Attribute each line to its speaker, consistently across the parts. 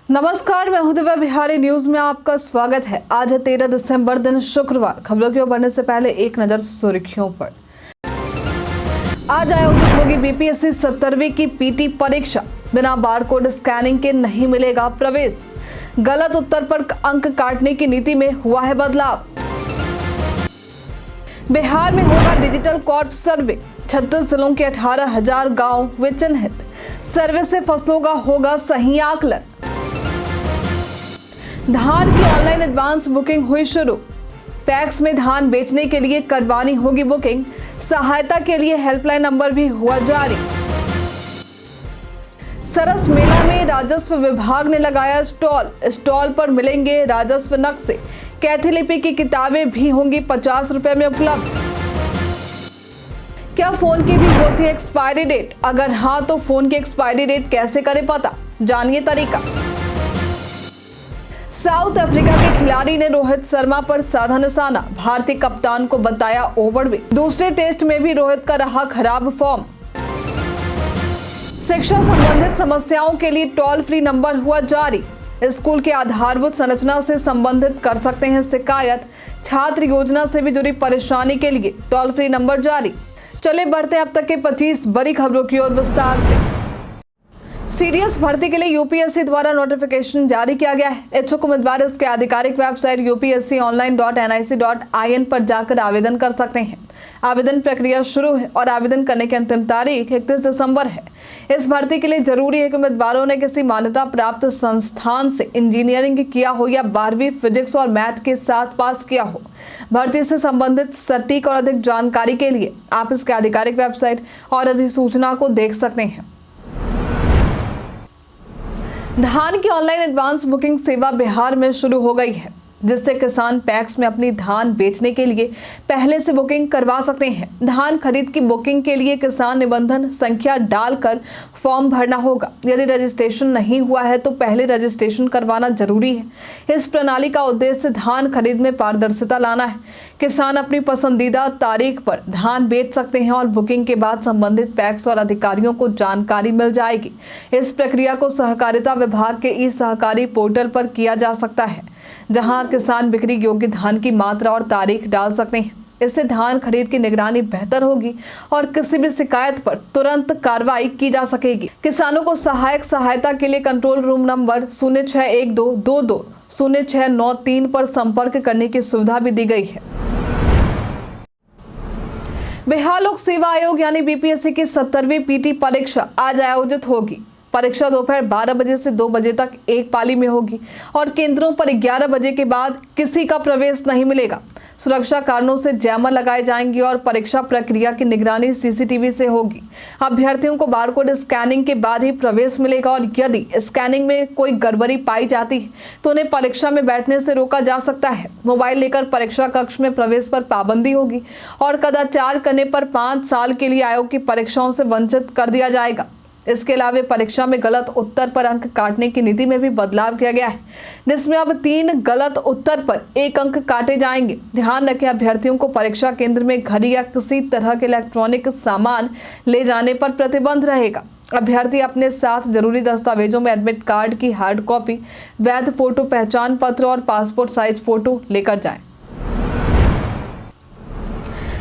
Speaker 1: नमस्कार, मैं हूं दिव्या बिहारी। न्यूज में आपका स्वागत है। आज है 13 दिसंबर, दिन शुक्रवार। खबरों की ओर बढ़ने से पहले एक नजर सुर्खियों पर। आज आयोजित होगी बीपीएससी 70वीं की पीटी परीक्षा। बिना बारकोड स्कैनिंग के नहीं मिलेगा प्रवेश। गलत उत्तर पर अंक काटने की नीति में हुआ है बदलाव। बिहार में होगा डिजिटल कॉर्प सर्वे। 36 जिलों के 18,000 गांव हुए चिन्हित। सर्वे से फसलों का होगा सही आकलन। धान की ऑनलाइन एडवांस बुकिंग हुई शुरू। पैक्स में धान बेचने के लिए करवानी होगी बुकिंग। सहायता के लिए हेल्पलाइन नंबर भी हुआ जारी। सरस मेला में राजस्व विभाग ने लगाया स्टॉल पर मिलेंगे राजस्व नक्शे। कैथीलिपि की किताबें भी होंगी 50 रुपए में उपलब्ध। क्या फोन की भी होती है एक्सपायरी डेट? अगर हाँ तो फोन की एक्सपायरी डेट कैसे करें पता? जानिए तरीका। साउथ अफ्रीका के खिलाड़ी ने रोहित शर्मा पर साधा निशाना। भारतीय कप्तान को बताया ओवरवेट। दूसरे टेस्ट में भी रोहित का रहा खराब फॉर्म। शिक्षा संबंधित समस्याओं के लिए टोल फ्री नंबर हुआ जारी। स्कूल के आधारभूत संरचना से संबंधित कर सकते हैं शिकायत। छात्र योजना से भी जुड़ी परेशानी के लिए टोल फ्री नंबर जारी। चले बढ़ते अब तक के 25 बड़ी खबरों की ओर विस्तार से। सीडीएस भर्ती के लिए यूपीएससी द्वारा नोटिफिकेशन जारी किया गया है। इच्छुक उम्मीदवार इसके आधिकारिक वेबसाइट upsconline.nic.in पर जाकर आवेदन कर सकते हैं। आवेदन प्रक्रिया शुरू है और आवेदन करने की अंतिम तारीख 31 दिसंबर है। इस भर्ती के लिए जरूरी है कि उम्मीदवारों ने किसी मान्यता प्राप्त संस्थान से इंजीनियरिंग किया हो या 12वीं फिजिक्स और मैथ के साथ पास किया हो। भर्ती से संबंधित सटीक और अधिक जानकारी के लिए आप इसके आधिकारिक वेबसाइट और अधिसूचना को देख सकते हैं। धान की ऑनलाइन एडवांस बुकिंग सेवा बिहार में शुरू हो गई है, जिससे किसान पैक्स में अपनी धान बेचने के लिए पहले से बुकिंग करवा सकते हैं। धान खरीद की बुकिंग के लिए किसान निबंधन संख्या डालकर फॉर्म भरना होगा। यदि रजिस्ट्रेशन नहीं हुआ है तो पहले रजिस्ट्रेशन करवाना जरूरी है। इस प्रणाली का उद्देश्य धान खरीद में पारदर्शिता लाना है। किसान अपनी पसंदीदा तारीख पर धान बेच सकते हैं और बुकिंग के बाद संबंधित पैक्स और अधिकारियों को जानकारी मिल जाएगी। इस प्रक्रिया को सहकारिता विभाग के ई सहकारी पोर्टल पर किया जा सकता है, जहां किसान बिक्री योग्य धान की मात्रा और तारीख डाल सकते हैं। इससे धान खरीद की निगरानी बेहतर होगी और किसी भी शिकायत पर तुरंत कार्रवाई की जा सकेगी। किसानों को सहायता के लिए कंट्रोल रूम नंबर 0612220693 पर संपर्क करने की सुविधा भी दी गई है। बिहार लोक सेवा आयोग यानी बीपीएससी की 70वीं पीटी परीक्षा आज आयोजित होगी। परीक्षा दोपहर 12 बजे से 2 बजे तक एक पाली में होगी और केंद्रों पर 11 बजे के बाद किसी का प्रवेश नहीं मिलेगा। सुरक्षा कारणों से जैमर लगाए जाएंगे और परीक्षा प्रक्रिया की निगरानी सीसीटीवी से होगी। अभ्यर्थियों को बारकोड स्कैनिंग के बाद ही प्रवेश मिलेगा और यदि स्कैनिंग में कोई गड़बड़ी पाई जाती है तो उन्हें परीक्षा में बैठने से रोका जा सकता है। मोबाइल लेकर परीक्षा कक्ष में प्रवेश पर पाबंदी होगी और कदाचार करने पर 5 साल के लिए आयोग की परीक्षाओं से वंचित कर दिया जाएगा। इसके अलावा परीक्षा में गलत उत्तर पर अंक काटने की नीति में भी बदलाव किया गया है, जिसमें अब 3 गलत उत्तर पर 1 अंक काटे जाएंगे। ध्यान रखें, अभ्यर्थियों को परीक्षा केंद्र में घड़ी या किसी तरह के इलेक्ट्रॉनिक सामान ले जाने पर प्रतिबंध रहेगा। अभ्यर्थी अपने साथ जरूरी दस्तावेजों में एडमिट कार्ड की हार्ड कॉपी, वैध फोटो पहचान पत्र और पासपोर्ट साइज फोटो लेकर जाएं।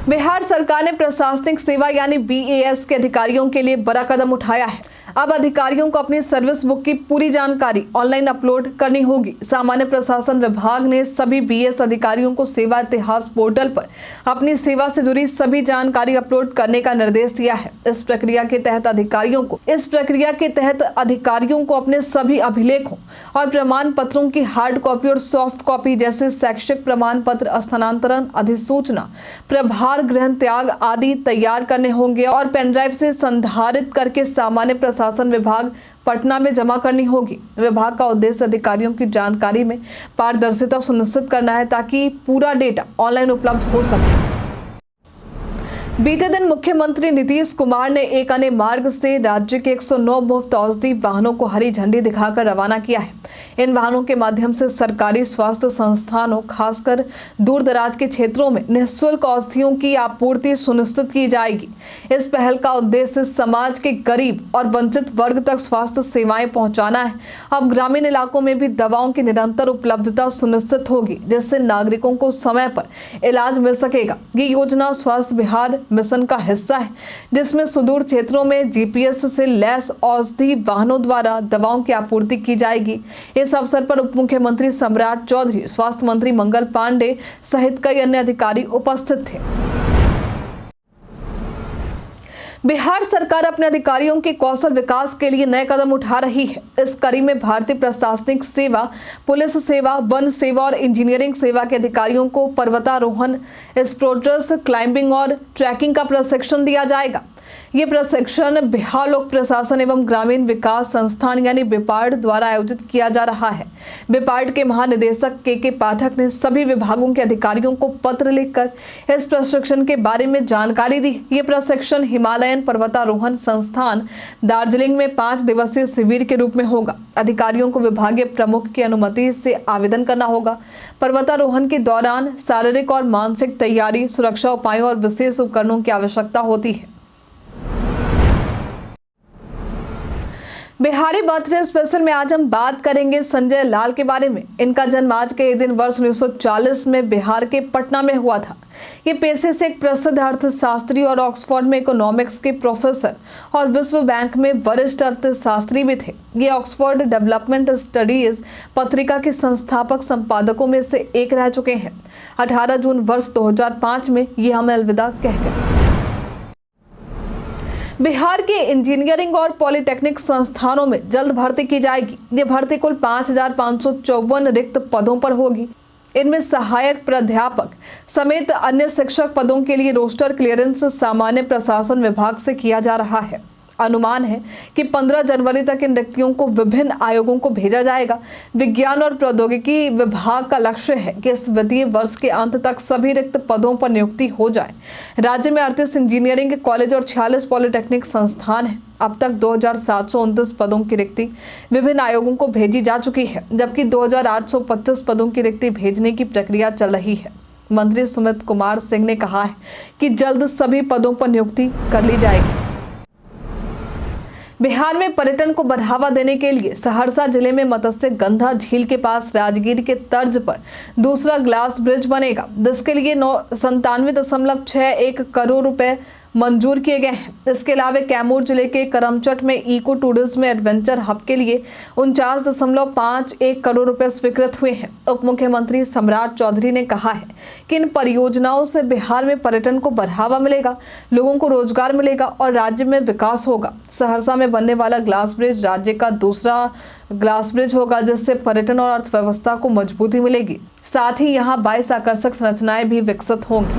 Speaker 1: बिहार सरकार ने प्रशासनिक सेवा यानी बीएएस के अधिकारियों के लिए बड़ा कदम उठाया है। अब अधिकारियों को अपनी सर्विस बुक की पूरी जानकारी ऑनलाइन अपलोड करनी होगी। सामान्य प्रशासन विभाग ने सभी बीएएस अधिकारियों को सेवा इतिहास पोर्टल पर अपनी सेवा से जुड़ी सभी जानकारी अपलोड करने का निर्देश दिया है। इस प्रक्रिया के तहत अधिकारियों को अपने सभी अभिलेखों और प्रमाण पत्रों की हार्ड कॉपी और सॉफ्ट कॉपी जैसे शैक्षिक प्रमाण पत्र, स्थानांतरण अधिसूचना, प्रभार ग्रहण त्याग आदि तैयार करने होंगे और पेनड्राइव से संधारित करके सामान्य प्रशासन विभाग पटना में जमा करनी होगी। विभाग का उद्देश्य अधिकारियों की जानकारी में पारदर्शिता सुनिश्चित करना है ताकि पूरा डेटा ऑनलाइन उपलब्ध हो सके। बीते दिन मुख्यमंत्री नीतीश कुमार ने एक अन्य मार्ग से राज्य के 109 मुफ्त औषधि वाहनों को हरी झंडी दिखाकर रवाना किया है। इन वाहनों के माध्यम से सरकारी स्वास्थ्य संस्थानों, खासकर दूर दराज के क्षेत्रों में निःशुल्क औषधियों की आपूर्ति सुनिश्चित की जाएगी। इस पहल का उद्देश्य समाज के गरीब और वंचित वर्ग तक स्वास्थ्य सेवाएं पहुंचाना है। अब ग्रामीण इलाकों में भी दवाओं की निरंतर उपलब्धता सुनिश्चित होगी, जिससे नागरिकों को समय पर इलाज मिल सकेगा। ये योजना स्वास्थ्य बिहार मिशन का हिस्सा है, जिसमें सुदूर क्षेत्रों में जीपीएस से लैस औषधि वाहनों द्वारा दवाओं की आपूर्ति की जाएगी। इस अवसर पर उप मुख्यमंत्री सम्राट चौधरी, स्वास्थ्य मंत्री मंगल पांडे सहित कई अन्य अधिकारी उपस्थित थे। बिहार सरकार अपने अधिकारियों के कौशल विकास के लिए नए कदम उठा रही है। इस कड़ी में भारतीय प्रशासनिक सेवा, पुलिस सेवा, वन सेवा और इंजीनियरिंग सेवा के अधिकारियों को पर्वतारोहण, स्पोर्ट्स क्लाइंबिंग और ट्रैकिंग का प्रशिक्षण दिया जाएगा। ये प्रशिक्षण बिहार लोक प्रशासन एवं ग्रामीण विकास संस्थान यानी बिपार्ड द्वारा आयोजित किया जा रहा है। बिपार्ड के महानिदेशक के पाठक ने सभी विभागों के अधिकारियों को पत्र लिखकर इस प्रशिक्षण के बारे में जानकारी दी। ये प्रशिक्षण हिमालयन पर्वतारोहण संस्थान दार्जिलिंग में 5 दिवसीय शिविर के रूप में होगा। अधिकारियों को विभागीय प्रमुख की अनुमति से आवेदन करना होगा। पर्वतारोहण के दौरान शारीरिक और मानसिक तैयारी, सुरक्षा उपायों और विशेष उपकरणों की आवश्यकता होती है। बिहारी बर्थडे स्पेशल में आज हम बात करेंगे संजय लाल के बारे में। इनका जन्म आज के दिन वर्ष 1940 में बिहार के पटना में हुआ था। ये पेशे से एक प्रसिद्ध अर्थशास्त्री और ऑक्सफोर्ड में इकोनॉमिक्स के प्रोफेसर और विश्व बैंक में वरिष्ठ अर्थशास्त्री भी थे। ये ऑक्सफोर्ड डेवलपमेंट स्टडीज पत्रिका के संस्थापक संपादकों में से एक रह चुके हैं। 18 जून वर्ष 2005 में ये हमें अलविदा कह गए। बिहार के इंजीनियरिंग और पॉलिटेक्निक संस्थानों में जल्द भर्ती की जाएगी। ये भर्ती कुल 5,554 रिक्त पदों पर होगी। इनमें सहायक प्राध्यापक समेत अन्य शिक्षक पदों के लिए रोस्टर क्लियरेंस सामान्य प्रशासन विभाग से किया जा रहा है। अनुमान है कि 15 जनवरी तक इन रिक्तियों को विभिन्न आयोगों को भेजा जाएगा। विज्ञान और प्रौद्योगिकी विभाग का लक्ष्य है कि इस वित्तीय वर्ष के अंत तक सभी रिक्त पदों पर नियुक्ति हो जाए। राज्य में 38 इंजीनियरिंग के कॉलेज और 46 पॉलिटेक्निक संस्थान हैं। अब तक 2,729 पदों की रिक्ति विभिन्न आयोगों को भेजी जा चुकी है, जबकि 2,825 पदों की रिक्ति भेजने की प्रक्रिया चल रही है। मंत्री सुमित कुमार सिंह ने कहा है कि जल्द सभी पदों पर नियुक्ति कर ली जाएगी। बिहार में पर्यटन को बढ़ावा देने के लिए सहरसा जिले में मत्स्य गंधा झील के पास राजगीर के तर्ज पर दूसरा ग्लास ब्रिज बनेगा, जिसके लिए 97.61 करोड़ रुपए मंजूर किए गए हैं। इसके अलावा कैमूर जिले के करमचट में इको टूरिज्म एडवेंचर हब के लिए 49.51 करोड़ रुपए स्वीकृत हुए हैं। उप मुख्यमंत्री सम्राट चौधरी ने कहा है कि इन परियोजनाओं से बिहार में पर्यटन को बढ़ावा मिलेगा, लोगों को रोजगार मिलेगा और राज्य में विकास होगा। सहरसा में बनने वाला ग्लास ब्रिज राज्य का दूसरा ग्लास ब्रिज होगा, जिससे पर्यटन और अर्थव्यवस्था को मजबूती मिलेगी। साथ ही यहाँ 22 आकर्षक संरचनाएं भी विकसित होंगी।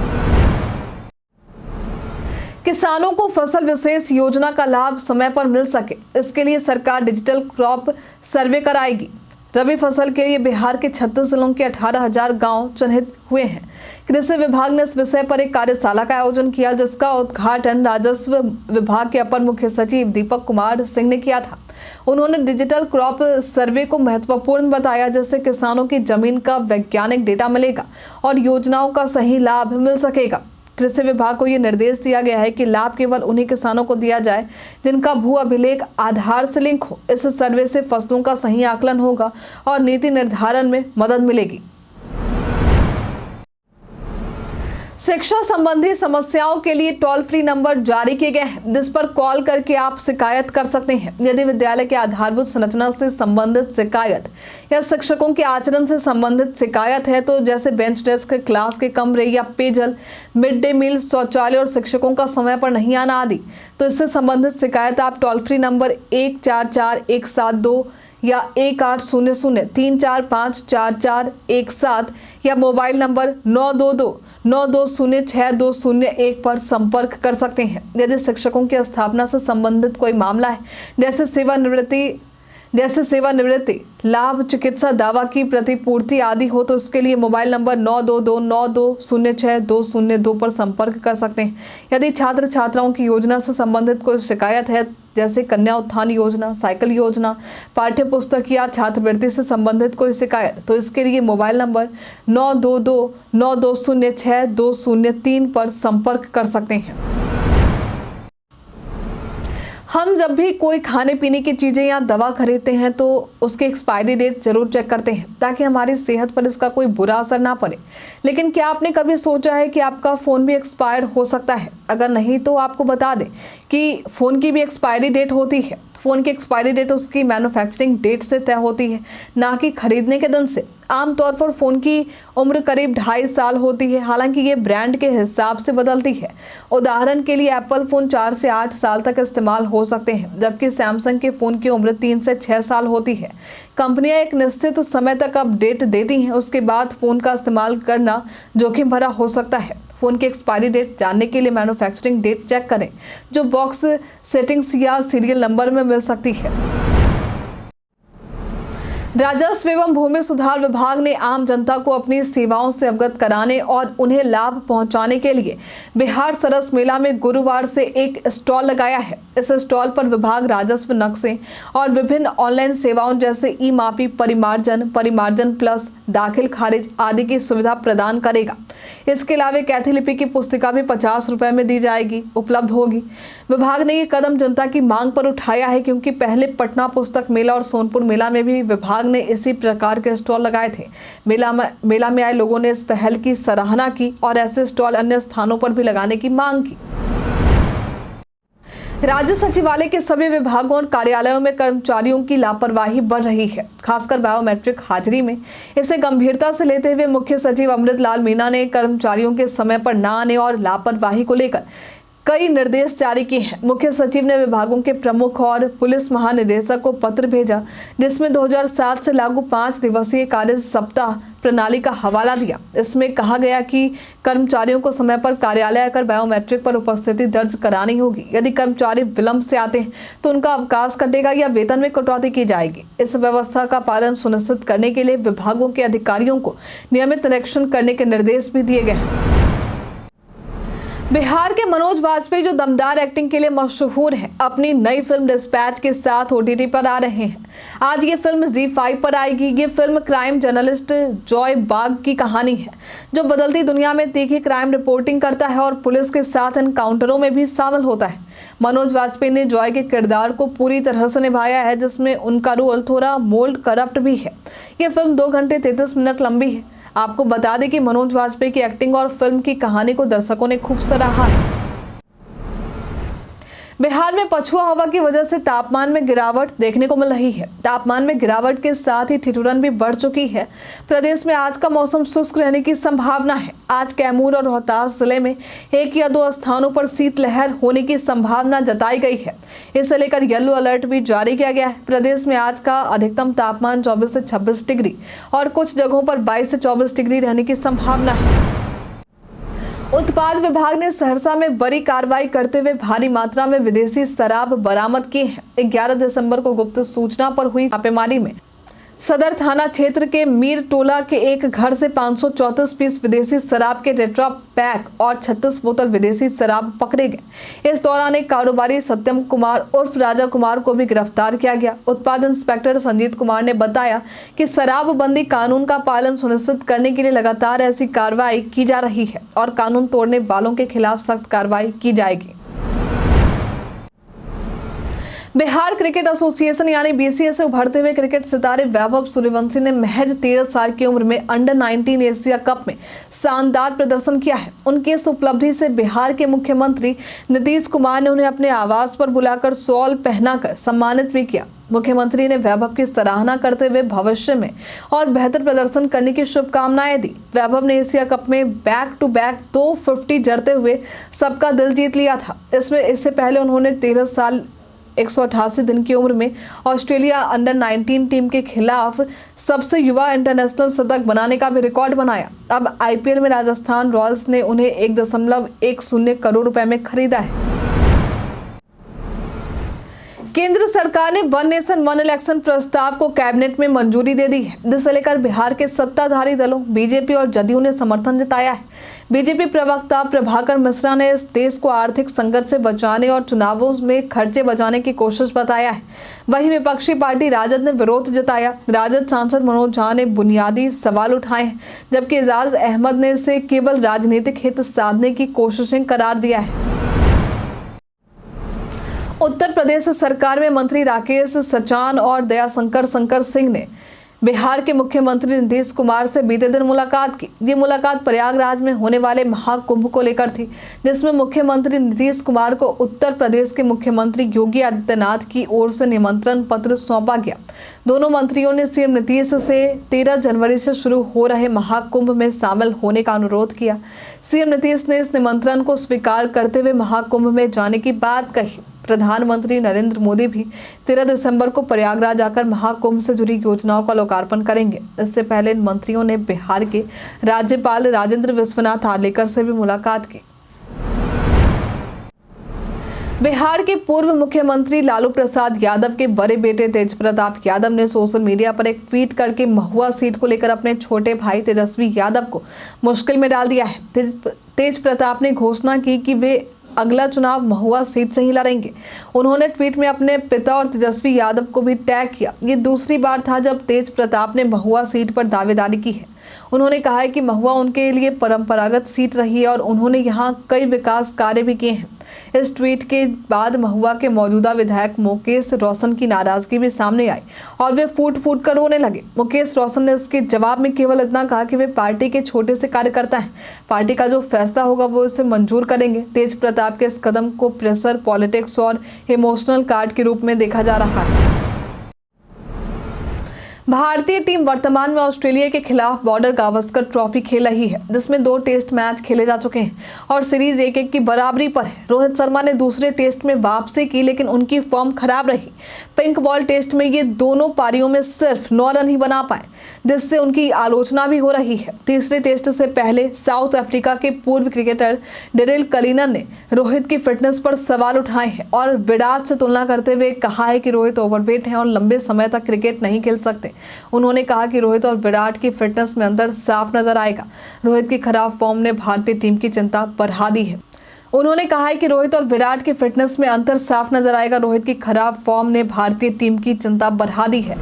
Speaker 1: किसानों को फसल विशेष योजना का लाभ समय पर मिल सके, इसके लिए सरकार डिजिटल क्रॉप सर्वे कराएगी। रबी फसल के लिए बिहार के 36 जिलों के 18,000 गांव चिन्हित हुए हैं। कृषि विभाग ने इस विषय पर एक कार्यशाला का आयोजन किया, जिसका उद्घाटन राजस्व विभाग के अपर मुख्य सचिव दीपक कुमार सिंह ने किया था। उन्होंने डिजिटल क्रॉप सर्वे को महत्वपूर्ण बताया, जिससे किसानों की जमीन का वैज्ञानिक डेटा मिलेगा और योजनाओं का सही लाभ मिल सकेगा। कृषि विभाग को यह निर्देश दिया गया है कि लाभ केवल उन्हीं किसानों को दिया जाए जिनका भू अभिलेख आधार से लिंक हो। इस सर्वे से फसलों का सही आकलन होगा और नीति निर्धारण में मदद मिलेगी। शिक्षा संबंधी समस्याओं के लिए टोल फ्री नंबर जारी किए गए हैं, जिस पर कॉल करके आप शिकायत कर सकते हैं। यदि विद्यालय के आधारभूत संरचना से संबंधित शिकायत या शिक्षकों के आचरण से संबंधित शिकायत है, तो जैसे बेंच डेस्क, क्लास के कमरे या पेयजल, मिड डे मील, शौचालय और शिक्षकों का समय पर नहीं आना आदि, तो इससे संबंधित शिकायत आप टोल फ्री नंबर 144172 या 1800-345-4417 या मोबाइल नंबर 922-920-6201 पर संपर्क कर सकते हैं। यदि शिक्षकों की स्थापना से संबंधित कोई मामला है, जैसे सेवानिवृत्ति, जैसे सेवानिवृत्ति लाभ, चिकित्सा दावा की प्रतिपूर्ति आदि हो तो इसके लिए मोबाइल नंबर 9229206202 पर संपर्क कर सकते हैं। यदि छात्र छात्राओं की योजना से संबंधित कोई शिकायत है, जैसे कन्या उत्थान योजना, साइकिल योजना, पाठ्य पुस्तक या छात्रवृत्ति से संबंधित कोई शिकायत, तो इसके लिए मोबाइल नंबर 9229206203 पर संपर्क कर सकते हैं। हम जब भी कोई खाने पीने की चीज़ें या दवा खरीदते हैं तो उसकी एक्सपायरी डेट जरूर चेक करते हैं ताकि हमारी सेहत पर इसका कोई बुरा असर ना पड़े। लेकिन क्या आपने कभी सोचा है कि आपका फ़ोन भी एक्सपायर हो सकता है? अगर नहीं तो आपको बता दें कि फ़ोन की भी एक्सपायरी डेट होती है। फ़ोन की एक्सपायरी डेट उसकी मैन्युफैक्चरिंग डेट से तय होती है, ना कि खरीदने के दिन से। आमतौर पर फ़ोन की उम्र करीब 2.5 साल होती है, हालांकि ये ब्रांड के हिसाब से बदलती है। उदाहरण के लिए एप्पल फ़ोन 4 से 8 साल तक इस्तेमाल हो सकते हैं, जबकि सैमसंग के फ़ोन की उम्र 3 से 6 साल होती है। कंपनियां एक निश्चित समय तक अपडेट देती हैं, उसके बाद फ़ोन का इस्तेमाल करना जोखिम भरा हो सकता है। फ़ोन की एक्सपायरी डेट जानने के लिए मैन्युफैक्चरिंग डेट चेक करें, जो बॉक्स सेटिंग्स या सीरियल नंबर में मिल सकती है। राजस्व एवं भूमि सुधार विभाग ने आम जनता को अपनी सेवाओं से अवगत कराने और उन्हें लाभ पहुंचाने के लिए बिहार सरस मेला में गुरुवार से एक स्टॉल लगाया है। इस स्टॉल पर विभाग राजस्व नक्शे और विभिन्न ऑनलाइन सेवाओं जैसे ई मापी, परिमार्जन प्लस, दाखिल खारिज आदि की सुविधा प्रदान करेगा। इसके अलावा कैथीलिपि की पुस्तिका भी 50 रुपए में दी जाएगी, उपलब्ध होगी। विभाग ने ये कदम जनता की मांग पर उठाया है, क्योंकि पहले पटना पुस्तक मेला और सोनपुर मेला में भी विभाग ने इसी प्रकार के स्टॉल लगाए थे। मेला में आए लोगों ने इस पहल की सराहना की और ऐसे स्टॉल अन्य स्थानों पर भी लगाने की मांग की। राज्य सचिवालय के सभी विभागों और कार्यालयों में कर्मचारियों की लापरवाही बढ़ रही है, खासकर बायोमेट्रिक हाजिरी में। इसे गंभीरता से लेते हुए मुख्य सचिव अमृत लाल मीणा ने कर्मचारियों के समय पर न आने और लापरवाही को लेकर कई निर्देश जारी किए हैं। मुख्य सचिव ने विभागों के प्रमुख और पुलिस महानिदेशक को पत्र भेजा, जिसमें 2007 से लागू 5 दिवसीय कार्य सप्ताह प्रणाली का हवाला दिया। इसमें कहा गया कि कर्मचारियों को समय पर कार्यालय आकर बायोमेट्रिक पर उपस्थिति दर्ज करानी होगी। यदि कर्मचारी विलंब से आते हैं तो उनका अवकाश कटेगा या वेतन में कटौती की जाएगी। इस व्यवस्था का पालन सुनिश्चित करने के लिए विभागों के अधिकारियों को नियमित निरीक्षण करने के निर्देश भी दिए गए हैं। बिहार के मनोज वाजपेयी, जो दमदार एक्टिंग के लिए मशहूर हैं, अपनी नई फिल्म डिस्पैच के साथ OTT पर आ रहे हैं। आज ये फिल्म ZEE5 पर आएगी। ये फिल्म क्राइम जर्नलिस्ट जॉय बाग की कहानी है, जो बदलती दुनिया में तीखी क्राइम रिपोर्टिंग करता है और पुलिस के साथ एनकाउंटरों में भी शामिल होता है। मनोज वाजपेयी ने जॉय के किरदार को पूरी तरह से निभाया है, जिसमें उनका रोल थोड़ा मोल्ड करप्ट भी है। ये फिल्म 2 घंटे 33 मिनट लंबी है। आपको बता दें कि मनोज वाजपेयी की एक्टिंग और फिल्म की कहानी को दर्शकों ने खूब सराहा है। बिहार में पछुआ हवा की वजह से तापमान में गिरावट देखने को मिल रही है। तापमान में गिरावट के साथ ही ठिठुरन भी बढ़ चुकी है। प्रदेश में आज का मौसम शुष्क रहने की संभावना है। आज कैमूर और रोहतास जिले में 1 या 2 स्थानों पर शीतलहर होने की संभावना जताई गई है। इसे लेकर येलो अलर्ट भी जारी किया गया है। प्रदेश में आज का अधिकतम तापमान 24 से 26 डिग्री और कुछ जगहों पर 22 से 24 डिग्री रहने की संभावना है। उत्पाद विभाग ने सहरसा में बड़ी कार्रवाई करते हुए भारी मात्रा में विदेशी शराब बरामद की है। 11 दिसंबर को गुप्त सूचना पर हुई छापेमारी में सदर थाना क्षेत्र के मीर टोला के एक घर से 534 पीस विदेशी शराब के टेट्रा पैक और 36 बोतल विदेशी शराब पकड़े गए। इस दौरान एक कारोबारी सत्यम कुमार उर्फ राजा कुमार को भी गिरफ्तार किया गया। उत्पाद इंस्पेक्टर संजीत कुमार ने बताया कि शराबबंदी कानून का पालन सुनिश्चित करने के लिए लगातार ऐसी कार्रवाई की जा रही है और कानून तोड़ने वालों के खिलाफ सख्त कार्रवाई की जाएगी। बिहार क्रिकेट एसोसिएशन यानी BCA से उभरते हुए क्रिकेट सितारे वैभव सूर्यवंशी ने महज 13 साल की उम्र में अंडर 19 एशिया कप में शानदार प्रदर्शन किया है। उनकी इस उपलब्धि से बिहार के मुख्यमंत्री नीतीश कुमार ने उन्हें अपने आवास पर बुलाकर शॉल पहनाकर सम्मानित भी किया। मुख्यमंत्री ने वैभव की सराहना करते हुए भविष्य में और बेहतर प्रदर्शन करने की शुभकामनाएं दी। वैभव ने एशिया कप में बैक टू बैक 250 जड़ते हुए सबका दिल जीत लिया था। इससे पहले उन्होंने 13 साल 188 दिन की उम्र में ऑस्ट्रेलिया अंडर 19 टीम के खिलाफ सबसे युवा इंटरनेशनल शतक बनाने का भी रिकॉर्ड बनाया। अब IPL में राजस्थान रॉयल्स ने उन्हें 1.10 करोड़ रुपए में खरीदा है। केंद्र सरकार ने वन नेशन वन इलेक्शन प्रस्ताव को कैबिनेट में मंजूरी दे दी है, जिसे लेकर बिहार के सत्ताधारी दलों बीजेपी और जदयू ने समर्थन जताया है। बीजेपी प्रवक्ता प्रभाकर मिश्रा ने इस देश को आर्थिक संकट से बचाने और चुनावों में खर्चे बचाने की कोशिश बताया है। वहीं विपक्षी पार्टी राजद ने विरोध जताया। राजद सांसद मनोज झा ने बुनियादी सवाल उठाए हैं, जबकि एजाज अहमद ने इसे केवल राजनीतिक हित साधने की कोशिशें करार दिया है। उत्तर प्रदेश सरकार में मंत्री राकेश सचान और दयाशंकर शंकर सिंह ने बिहार के मुख्यमंत्री नीतीश कुमार से बीते दिन मुलाकात की। ये मुलाकात प्रयागराज में होने वाले महाकुंभ को लेकर थी, जिसमें मुख्यमंत्री नीतीश कुमार को उत्तर प्रदेश के मुख्यमंत्री योगी आदित्यनाथ की ओर से निमंत्रण पत्र सौंपा गया। दोनों मंत्रियों ने सीएम नीतीश से 13 जनवरी से शुरू हो रहे महाकुंभ में शामिल होने का अनुरोध किया। सीएम नीतीश ने इस निमंत्रण को स्वीकार करते हुए महाकुंभ में जाने की बात कही। प्रधानमंत्री नरेंद्र मोदी भी 13 दिसंबर को प्रयागराज आकर महाकुंभ से जुड़ी योजनाओं का लोकार्पण करेंगे। इससे पहले इन मंत्रियों ने बिहार के राज्यपाल राजेंद्र विश्वनाथ आर्लेकर से भी मुलाकात की। बिहार के पूर्व मुख्यमंत्री लालू प्रसाद यादव के बड़े बेटे तेज प्रताप यादव ने सोशल मीडिया पर एक ट्वीट करके महुआ सीट को लेकर अपने छोटे भाई तेजस्वी यादव को मुश्किल में डाल दिया है। तेज प्रताप ने घोषणा की कि वे अगला चुनाव महुआ सीट से ही लड़ेंगे। उन्होंने ट्वीट में अपने पिता और तेजस्वी यादव को भी टैग किया। ये दूसरी बार था जब तेज प्रताप ने महुआ सीट पर दावेदारी की है। उन्होंने कहा है कि महुआ उनके लिए परंपरागत सीट रही है और उन्होंने यहाँ कई विकास कार्य भी किए हैं। इस ट्वीट के बाद महुआ के मौजूदा विधायक मुकेश रोशन की नाराजगी भी सामने आई और वे फूट फूट कर रोने लगे। मुकेश रोशन ने इसके जवाब में केवल इतना कहा कि वे पार्टी के छोटे से कार्यकर्ता हैं, पार्टी का जो फैसला होगा वो इसे मंजूर करेंगे। तेज प्रताप के इस कदम को प्रेशर पॉलिटिक्स और इमोशनल कार्ड के रूप में देखा जा रहा है। भारतीय टीम वर्तमान में ऑस्ट्रेलिया के खिलाफ बॉर्डर गावस्कर ट्रॉफी खेल रही है, जिसमें 2 टेस्ट मैच खेले जा चुके हैं और सीरीज 1-1 की बराबरी पर है। रोहित शर्मा ने दूसरे टेस्ट में वापसी की, लेकिन उनकी फॉर्म खराब रही। पिंक बॉल टेस्ट में ये दोनों पारियों में सिर्फ 9 रन ही बना पाए, जिससे उनकी आलोचना भी हो रही है। तीसरे टेस्ट से पहले साउथ अफ्रीका के पूर्व क्रिकेटर डेरिल कलिनर ने रोहित की फिटनेस पर सवाल उठाए हैं और विराट से तुलना करते हुए कहा है कि रोहित ओवरवेट हैं और लंबे समय तक क्रिकेट नहीं खेल सकते। उन्होंने कहा कि रोहित और विराट की फिटनेस में अंतर साफ नजर आएगा। रोहित की खराब फॉर्म ने भारतीय टीम की चिंता बढ़ा दी है। उन्होंने कहा है कि रोहित और विराट की फिटनेस में अंतर साफ नजर आएगा। रोहित की खराब फॉर्म ने भारतीय टीम की चिंता बढ़ा दी है।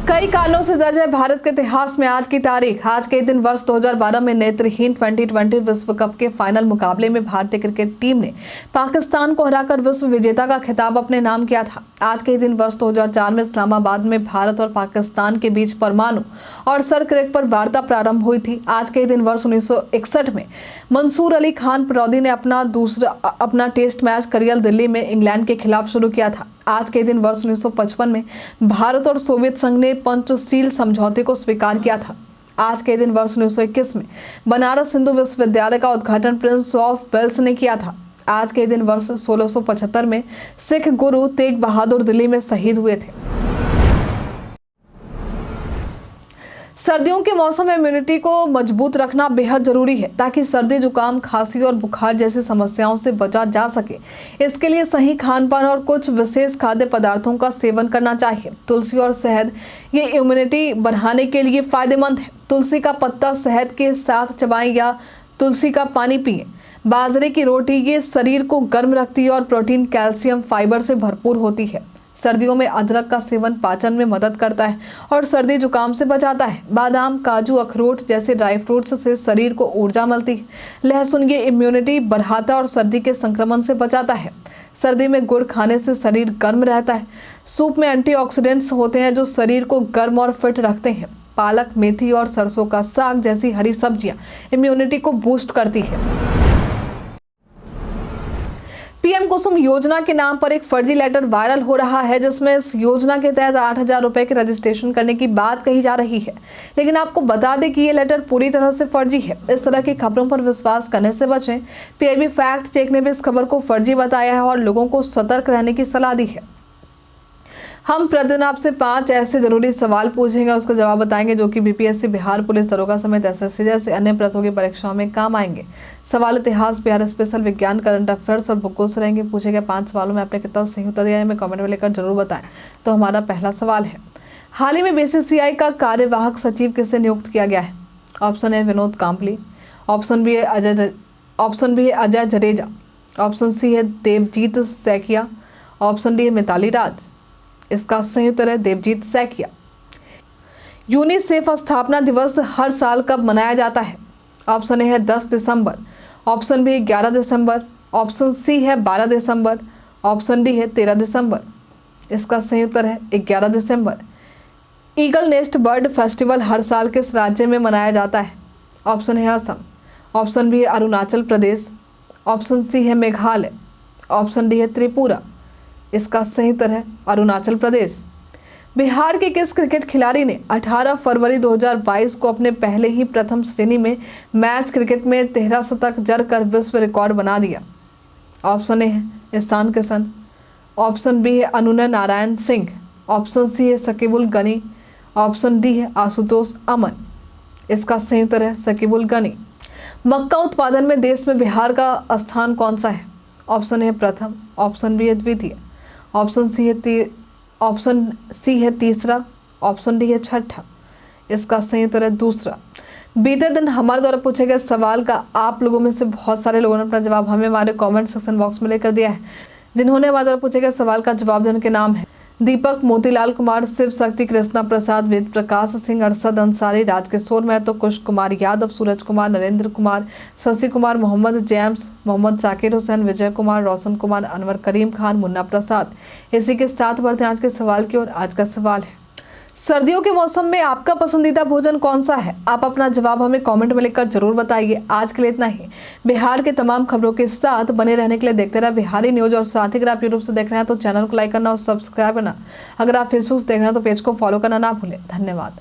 Speaker 1: कई कारणों से दर्ज है भारत के इतिहास में आज की तारीख। आज के दिन वर्ष 2012 में नेत्रहीन 2020 विश्व कप के फाइनल मुकाबले में भारतीय क्रिकेट टीम ने पाकिस्तान को हराकर विश्व विजेता का खिताब अपने नाम किया था। आज के दिन वर्ष 2004 में इस्लामाबाद में भारत और पाकिस्तान के बीच परमाणु और सर्करेक पर वार्ता प्रारंभ हुई थी। आज के दिन वर्ष 1961 में मंसूर अली खान परोदी ने अपना टेस्ट मैच करियल दिल्ली में इंग्लैंड के खिलाफ शुरू किया था। आज के दिन वर्ष 1955 में भारत और सोवियत संघ ने पंचशील समझौते को स्वीकार किया था। आज के दिन वर्ष 1921 में बनारस हिंदू विश्वविद्यालय का उद्घाटन प्रिंस ऑफ वेल्स ने किया था। आज के दिन वर्ष 1675 में सिख गुरु तेग बहादुर दिल्ली में शहीद हुए थे। सर्दियों के मौसम में इम्यूनिटी को मजबूत रखना बेहद जरूरी है, ताकि सर्दी, जुकाम, खांसी और बुखार जैसी समस्याओं से बचा जा सके। इसके लिए सही खान-पान और कुछ विशेष खाद्य पदार्थों का सेवन करना चाहिए। तुलसी और शहद ये इम्यूनिटी बढ़ाने के लिए फायदेमंद है। तुलसी का पत्ता शहद के साथ चबाएं या तुलसी का पानी पिएं। बाजरे की रोटी ये शरीर को गर्म रखती है और प्रोटीन, कैल्शियम, फाइबर से भरपूर होती है। सर्दियों में अदरक का सेवन पाचन में मदद करता है और सर्दी जुकाम से बचाता है। बादाम, काजू, अखरोट जैसे ड्राई फ्रूट्स से शरीर को ऊर्जा मिलती है। लहसुन ये इम्यूनिटी बढ़ाता है और सर्दी के संक्रमण से बचाता है। सर्दी में गुड़ खाने से शरीर गर्म रहता है। सूप में एंटीऑक्सीडेंट्स होते हैं जो शरीर को गर्म और फिट रखते हैं। पालक, मेथी और सरसों का साग जैसी हरी सब्जियां इम्यूनिटी को बूस्ट करती है। पीएम कुसुम योजना के नाम पर एक फर्जी लेटर वायरल हो रहा है, जिसमें इस योजना के तहत 8,000 रुपए के रजिस्ट्रेशन करने की बात कही जा रही है। लेकिन आपको बता दें कि ये लेटर पूरी तरह से फर्जी है। इस तरह की खबरों पर विश्वास करने से बचें। पीआईबी फैक्ट चेक ने भी इस खबर को फर्जी बताया है और लोगों को सतर्क रहने की सलाह दी है। हम प्रतिदिन आपसे 5 ऐसे जरूरी सवाल पूछेंगे, उसका जवाब बताएंगे जो कि बीपीएससी, बिहार पुलिस दरोगा समेत एसएससी जैसे अन्य प्रतियोगी परीक्षाओं में काम आएंगे। सवाल इतिहास, बिहार स्पेशल, विज्ञान, करंट अफेयर्स और भूगोल से रहेंगे। पूछे गए 5 सवालों में आपने कितना सही उत्तर दिया है हमें कमेंट में लेकर जरूर बताएं। तो हमारा पहला सवाल है, हाल ही में बीसीसीआई का कार्यवाहक सचिव किसे नियुक्त किया गया है? ऑप्शन है विनोद कांपली, ऑप्शन बी है अजय जडेजा, ऑप्शन सी है देवजीत सैकिया, ऑप्शन डी है मिताली राज। इसका सही उत्तर है देवजीत सैकिया। यूनिसेफ स्थापना दिवस हर साल कब मनाया जाता है? ऑप्शन ए है 10 दिसंबर, ऑप्शन बी 11 दिसंबर, ऑप्शन सी है 12 दिसंबर, ऑप्शन डी है 13 दिसंबर। इसका सही उत्तर है 11 दिसंबर। ईगल नेस्ट बर्ड फेस्टिवल हर साल किस राज्य में मनाया जाता है? ऑप्शन है असम, ऑप्शन बी है अरुणाचल प्रदेश, ऑप्शन सी है मेघालय, ऑप्शन डी है त्रिपुरा। इसका सही उत्तर है अरुणाचल प्रदेश। बिहार के किस क्रिकेट खिलाड़ी ने 18 फरवरी 2022 को अपने पहले ही प्रथम श्रेणी में मैच क्रिकेट में 13 शतक जड़कर विश्व रिकॉर्ड बना दिया? ऑप्शन ए है ईशान किशन, ऑप्शन बी है अनुनय नारायण सिंह, ऑप्शन सी है शकीबुल गनी, ऑप्शन डी है आशुतोष अमन। इसका सही उत्तर है शकीबुल गनी। मक्का उत्पादन में देश में बिहार का स्थान कौन सा है? ऑप्शन है प्रथम, ऑप्शन बी है द्वितीय, ऑप्शन सी है तीसरा, ऑप्शन डी है छठा। इसका सही उत्तर है दूसरा। बीते दिन हमारे द्वारा पूछे गए सवाल का आप लोगों में से बहुत सारे लोगों ने अपना जवाब हमें हमारे कमेंट सेक्शन बॉक्स में लेकर दिया है। जिन्होंने हमारे द्वारा पूछे गए सवाल का जवाब देने के नाम है दीपक, मोतीलाल कुमार, शिव शक्ति, कृष्णा प्रसाद, वेद प्रकाश सिंह, अरशद अंसारी, राजकिशोर महतो, कुश कुमार यादव, सूरज कुमार, नरेंद्र कुमार, शशि कुमार, मोहम्मद जेम्स, मोहम्मद जाकिर हुसैन, विजय कुमार, रोशन कुमार, अनवर करीम खान, मुन्ना प्रसाद। इसी के साथ बढ़ते हैं आज के सवाल की ओर। आज का सवाल है, सर्दियों के मौसम में आपका पसंदीदा भोजन कौन सा है? आप अपना जवाब हमें कमेंट में लिखकर जरूर बताइए। आज के लिए इतना ही। बिहार के तमाम खबरों के साथ बने रहने के लिए देखते रहे बिहारी न्यूज। और साथ ही अगर आप यूट्यूब से देख रहे हैं तो चैनल को लाइक करना और सब्सक्राइब करना। अगर आप फेसबुक से देख रहे हैं तो पेज को फॉलो करना ना भूलें। धन्यवाद।